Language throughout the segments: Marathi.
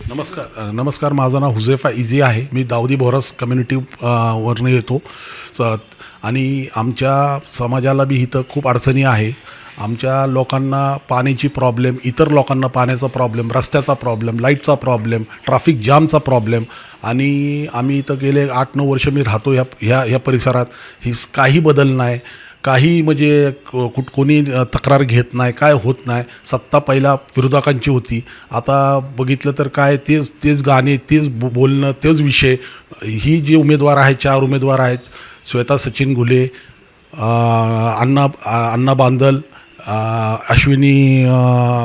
नमस्कार, माझं नाव हुझैफा इझी आहे. मी दाऊदी बोरस कम्युनिटी वरनं येतो. आणि आमच्या समाजाला बी इथं खूप अडचणी आहे. आमच्या लोकांना पाण्याची प्रॉब्लेम, इतर लोकांना पाण्याचा प्रॉब्लेम, रस्त्याचा प्रॉब्लेम, लाईटचा प्रॉब्लेम, ट्रॅफिक जामचा प्रॉब्लेम. आणि आम्ही इथं गेले 8-9 वर्ष मी राहतो ह्या परिसरात. काही बदल नाही, काही म्हणजे कोणी तक्रार घेत नाही, काय होत नाही. सत्ता पहिला विरोधकांची होती, आता बघितलं तर काय तेच गाणे, तेच बोलणं, तेच विषय. ही जी उमेदवार आहेत, 4 उमेदवार आहेत, श्वेता सचिन घुले, अण्णा बांदल, अश्विनी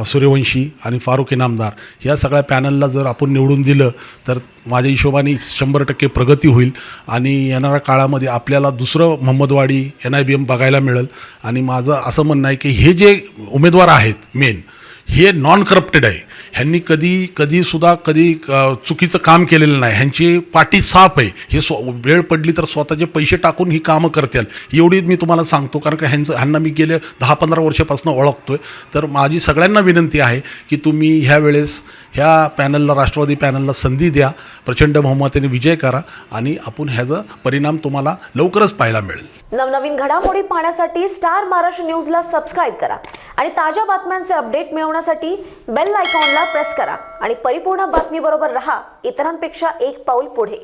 सूर्यवंशी आणि फारुख इनामदार, या सगळ्या पॅनलला जर आपण निवडून दिलं तर माझ्या हिशोबाने 100% प्रगती होईल. आणि येणाऱ्या काळामध्ये आपल्याला दुसरं मोहम्मदवाडी NIBM बघायला मिळेल. आणि माझं असं म्हणणं आहे की हे जे उमेदवार आहेत मेन, हे नॉन करप्टेड आहे. ह्यांनी कधीसुद्धा चुकीचं काम केलेलं नाही. ह्यांची पाठी साफ आहे. हे वेळ पडली तर स्वतःचे पैसे टाकून ही कामं करतील, एवढी मी तुम्हाला सांगतो. कारण का ह्यांना मी गेले 10-15 वर्षापासून ओळखतो आहे. तर माझी सगळ्यांना विनंती आहे की तुम्ही ह्या वेळेस ह्या पॅनलला, राष्ट्रवादी पॅनलला संधी द्या, प्रचंड बहुमताने विजय करा आणि आपण ह्याचा परिणाम तुम्हाला लवकरच पाहायला मिळेल. नवनवीन घडामोडी पाहण्यासाठी स्टार महाराष्ट्र न्यूजला सबस्क्राईब करा आणि ताज्या बातम्यांचे अपडेट मिळवण्यासाठी बेल आयकॉनला प्रेस करा आणि परिपूर्ण बातमीबरोबर रहा, इतरांपेक्षा एक पाऊल पुढे.